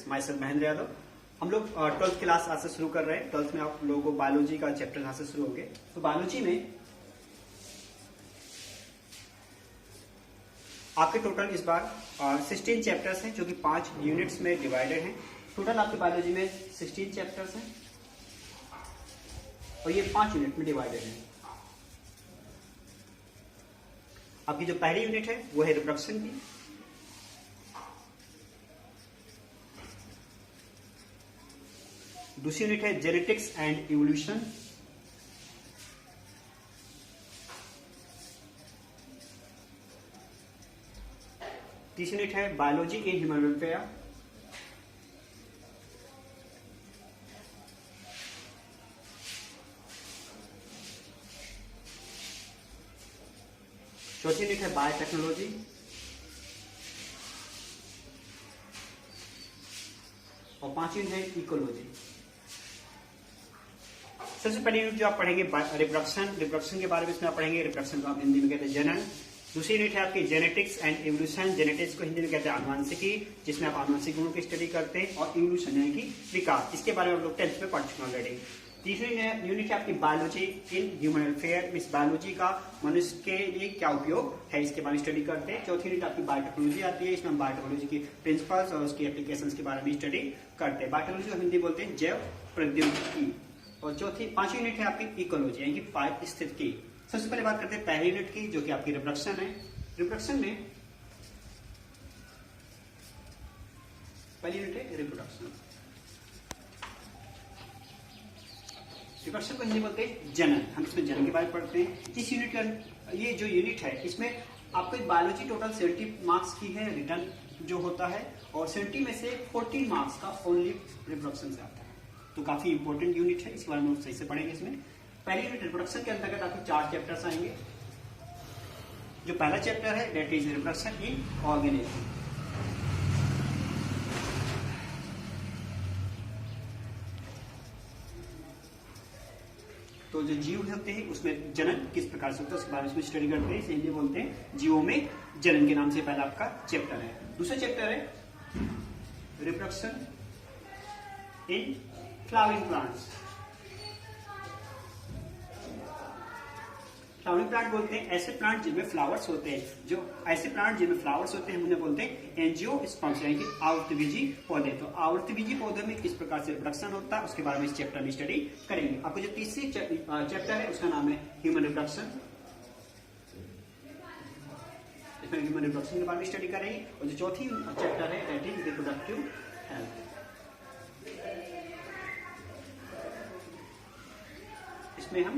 My self Mahendra Yadav. हम लोग 12th class आज से शुरू कर रहे हैं। 12th में आप लोगों को बायोलॉजी का चैप्टर यहाँ से शुरू होंगे। तो बायोलॉजी में आपके टोटल इस बार 16 चैप्टर्स हैं जो कि 5 यूनिट्स में डिवाइडेड हैं। टोटल आपके बायोलॉजी में 16 चैप्टर्स हैं और ये 5 यूनिट में डिवाइडेड हैं। आपकी जो पहली यूनिट है वो है रिप्रोडक्शन की। दूसरी यूनिट है जेनेटिक्स एंड इवोल्यूशन। तीसरी यूनिट है बायोलॉजी इन ह्यूमन वेलफेयर। चौथी यूनिट है बायोटेक्नोलॉजी। और पांचवी यूनिट है इकोलॉजी। सबसे पहली यूनिट जो आप पढ़ेंगे रिप्रोडक्शन के बारे में इसमें आप पढ़ेंगे। रिप्रोडक्शन को आप हिंदी में कहते हैं जनन। दूसरी यूनिट है आपकी जेनेटिक्स एंड इवोल्यूशन। जेनेटिक्स को हिंदी में कहते हैं आनुवंशिकी, जिसमें आप आनुवंशिक गुणों की स्टडी करते हैं। और इवोल्यूशन यानी कि विकास, इसके बारे में आप लोग 10th में पढ़ चुके हैं ऑलरेडी। तीसरी यूनिट है आपकी बायोलॉजी इन ह्यूमन वेलफेयर। इस बायोलॉजी का मनुष्य के लिए क्या उपयोग है इसके बारे में स्टडी करते हैं। चौथी यूनिट आपकी बायोटेक्नोलॉजी आती है। इसमें हम बायोटेक्नोलॉजी की प्रिंसिपल्स और उसकी एप्लीकेशंस के बारे में स्टडी करते हैं। बायोटेक्नोलॉजी को हिंदी बोलते हैं जैव प्रौद्योगिकी। और पांचवी यूनिट है आपकी इकोलॉजी यानी कि पारिस्थितिकी। सबसे पहले बात करते हैं पहली यूनिट की जो कि आपकी रिप्रोडक्शन है। रिप्रोडक्शन में पहली यूनिट है रिप्रोडक्शन। रिप्रोडक्शन को हिंदी बोलते हैं जनन। हम इसमें जनन के बारे में पढ़ते हैं। इस यूनिट का ये जो यूनिट है इसमें आपको बायोलॉजी टोटल 70 मार्क्स की है रिटर्न जो होता है, और 70 में से 14 मार्क्स का ओनली रिप्रोडक्शन से आता है। तो काफी इंपॉर्टेंट यूनिट है, इसके बारे में सही से पढ़ेंगे। इसमें पहली यूनिट रिप्रोडक्शन के अंतर्गत आपको 4 चैप्टर्स आएंगे। जो पहला चैप्टर है that is reproduction in organism. तो जो जीव होते हैं उसमें जनन किस प्रकार से होता है उसके बारे में स्टडी करते हैं। इसे हिंदी बोलते हैं जीवों में जनन के नाम से पहला आपका चैप्टर है। दूसरा चैप्टर है reproduction in flowering plants. Flowering plant बोलते हैं ऐसे प्लांट जिनमें फ्लावर्स होते हैं। जो ऐसे प्लांट जिनमें फ्लावर्स होते हैं हम उन्हें बोलते हैं एंजियोस्पर्म्स यानी कि आवृतबीजी पौधे। तो आवृतबीजी पौधे में किस प्रकार से रिप्रोडक्शन होता है उसके बारे में इस चैप्टर में स्टडी करेंगे। आपको जो तीसरी चैप्टर है उसका नाम है ह्यूमन रिप्रोडक्शन। इसमें ह्यूमन रिप्रोडक्शन के बारे में स्टडी करेंगे। और जो चौथी चैप्टर है दैट इज रिप्रोडक्टिव हेल्थ। इसमें हम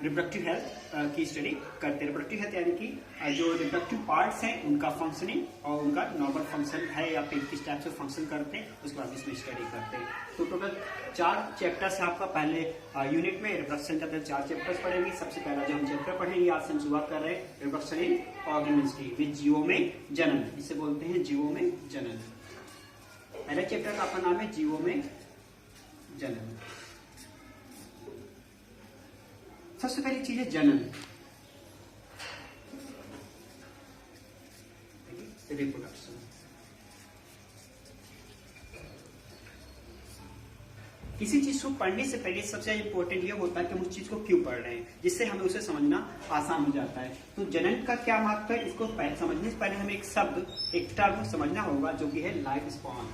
रिप्रोडक्टिव हेल्थ की स्टडी करते हैं। रिप्रोडक्टिव हेल्थ यानी कि जो रिप्रोडक्टिव पार्ट्स हैं उनका फंक्शनिंग और उनका नॉर्मल फंक्शन है या फिर किस टाइप से फंक्शन करते हैं उसके बाद इसमें स्टडी करते हैं। तो टोटल 4 चैप्टर्स है आपका पहले यूनिट में। रिप्रोडक्शन के अंदर 4 चैप्टर्स पढ़ेंगे। सबसे पहला जो हम चैप्टर पढ़ेंगे आज से हम शुरुआत कर रहे हैं रिप्रोडक्शन इन ऑर्गेनिज्म की, विद जीवों में जनन। इसे बोलते हैं जीवों में जनन। पहले चैप्टर का आपका नाम है जीवों में जनन। सबसे पहली चीज है जनन, रिप्रोडक्शन। किसी चीज को पढ़ने से पहले सबसे इंपॉर्टेंट ये होता है कि हम उस चीज को क्यों पढ़ रहे हैं, जिससे हमें उसे समझना आसान हो जाता है। तो जनन का क्या महत्व है इसको समझने से पहले हमें एक शब्द, एक टर्म समझना होगा जो कि है लाइफ स्पॉन।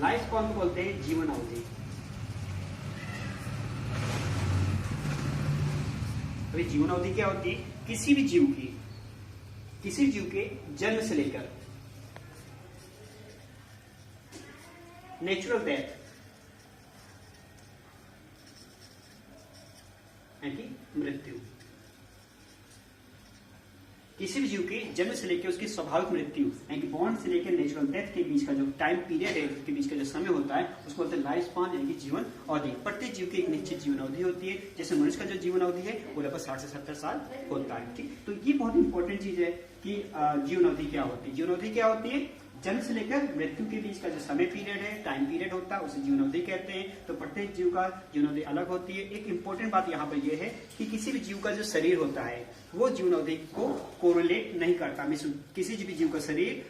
लाइफ स्पॉन को बोलते हैं जीवन अवधि। जीवन अवधि क्या होती है? किसी भी जीव के जन्म से लेकर नेचुरल डेथ यानी कि मृत्यु, किसी भी जीव के जन्म से लेकर उसकी स्वाभाविक मृत्यु यानी कि बॉर्न से लेकर नेचुरल डेथ के बीच का जो टाइम पीरियड है, उसके बीच का जो समय होता है उसको बोलते हैं लाइफ स्पान यानी कि जीवन अवधि। प्रत्येक जीव की एक निश्चित जीवन अवधि होती है। जैसे मनुष्य का जो जीवन अवधि है वो लगभग 60 से 70 साल होता है। ठीक, तो ये बहुत इंपॉर्टेंट चीज है कि जीवन अवधि क्या होती है। जीवन अवधि क्या होती है? जन्म से लेकर मृत्यु के बीच का जो समय पीरियड है, टाइम पीरियड होता है, उसे जीवन अवधि कहते हैं। तो प्रत्येक जीव का जीवन अवधि अलग होती है। एक इंपॉर्टेंट बात यहाँ पर यह है कि किसी भी जीव का जो शरीर होता है वो जीवन अवधि को कोरिलेट नहीं करता। किसी भी जीव का शरीर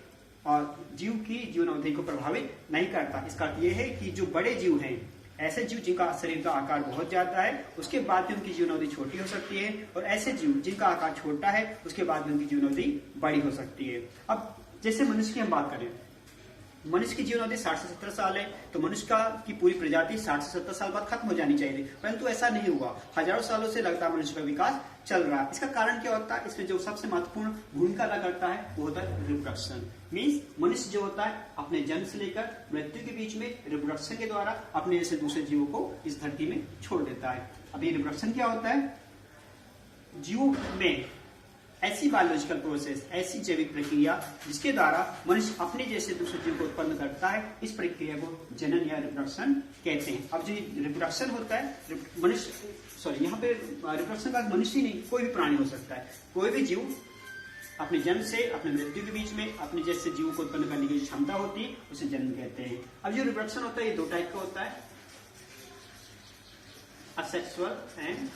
और जीव की जीवन अवधि को प्रभावित नहीं करता। इसका अर्थ यह है कि जो बड़े जीव हैं, ऐसे जीव जिनका शरीर का आकार बहुत ज्यादा है, उसके बाद भी उनकी जीवन अवधि छोटी हो सकती है, और ऐसे जीव जिनका आकार छोटा है, उसके बाद भी उनकी जीवन अवधि बड़ी हो सकती है। अब जैसे मनुष्य की हम बात करें, मनुष्य की जीवन अवधि 60 से 70 साल है, तो मनुष्य की पूरी प्रजाति 60 से 70 साल बाद खत्म हो जानी चाहिए, परंतु ऐसा नहीं हुआ। हजारों सालों से लगातार मनुष्य का विकास चल रहा है। इसका कारण क्या होता है? इसमें जो सबसे महत्वपूर्ण भूमिका अदा करता है वो होता है रिप्रोडक्शन। मीन्स मनुष्य जो होता है अपने जन्म से लेकर मृत्यु के बीच में रिप्रोडक्शन के द्वारा अपने जैसे दूसरे जीवों को इस धरती में छोड़ देता है। अब ये रिप्रोडक्शन क्या होता है? जीवों में ऐसी बायोलॉजिकल प्रोसेस, ऐसी जैविक प्रक्रिया जिसके द्वारा मनुष्य अपने जैसे दूसरे जीव को उत्पन्न करता है, इस प्रक्रिया को जनन या रिप्रोडक्शन कहते हैं। अब जो रिप्रोडक्शन होता है, मनुष्य यहाँ पे रिप्रोडक्शन का मनुष्य नहीं, कोई भी प्राणी हो सकता है। कोई भी जीव अपने जन्म से अपने मृत्यु के बीच में अपने जैसे जीव को उत्पन्न करने की क्षमता होती है, उसे जन्म कहते हैं। अब जो रिप्रोडक्शन होता है ये 2 टाइप का होता है, असेक्सुअल एंड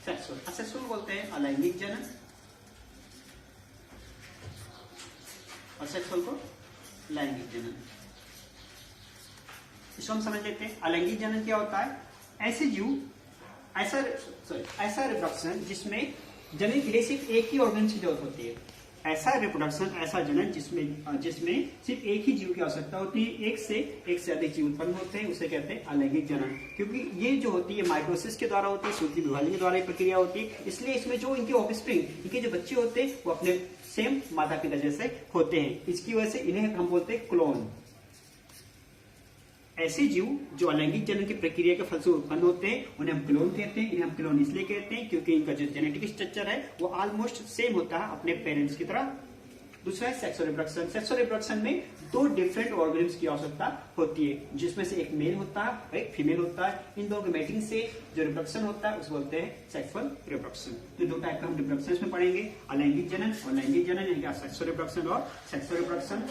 सेक्सुअल। असेक्सुअल बोलते हैं अलैंगिक जनन, और सेक्सुअल को लैंगिक जनन। इसको हम समझ लेते हैं। अलैंगिक जनन क्या होता है? ऐसे जीव, ऐसा रिप्रोडक्शन जिसमें जनन के लिए सिर्फ एक ही ऑर्गन की जरूरत होती है। ऐसा रिप्रोडक्शन, ऐसा जनन जिसमें सिर्फ एक ही जीव की आवश्यकता होती है, एक से अधिक जीव उत्पन्न होते हैं, उसे कहते हैं अलैंगिक जनन। क्योंकि ये जो होती है माइटोसिस के द्वारा होती है, सूत्री विभाजन के द्वारा ये प्रक्रिया होती है। इसलिए इसमें जो इनके ऑफस्प्रिंग, इनके जो बच्चे होते हैं वो अपने सेम माता पिता जैसे होते हैं। इसकी वजह से इन्हें हम बोलते हैं क्लोन। ऐसे जीव जो अलैंगिक जनन की प्रक्रिया के फल से उत्पन्न होते हैं उन्हें हम क्लोन कहते हैं। इन्हें हम क्लोन इसलिए कहते हैं क्योंकि इनका जो जेनेटिक स्ट्रक्चर है वो ऑलमोस्ट सेम होता है अपने पेरेंट्स की तरह। दूसरा है सेक्सुअल रिप्रोडक्शन। सेक्सुअल रिप्रोडक्शन में 2 डिफरेंट ऑर्गेनिम्स की आवश्यकता होती है, जिसमें से एक मेल होता है और एक फीमेल होता है। इन दोनों के मेटिंग से जो रिप्रोडक्शन होता है उसे बोलते हैं सेक्सुअल रिप्रोडक्शन। तो 2 टाइप का हम रिप्रोडक्शन में पढ़ेंगे, अलैंगिक जनन और लैंगिक जनन, यानी सेक्सुअल रिप्रोडक्शन और सेक्सुअल रिप्रोडक्शन।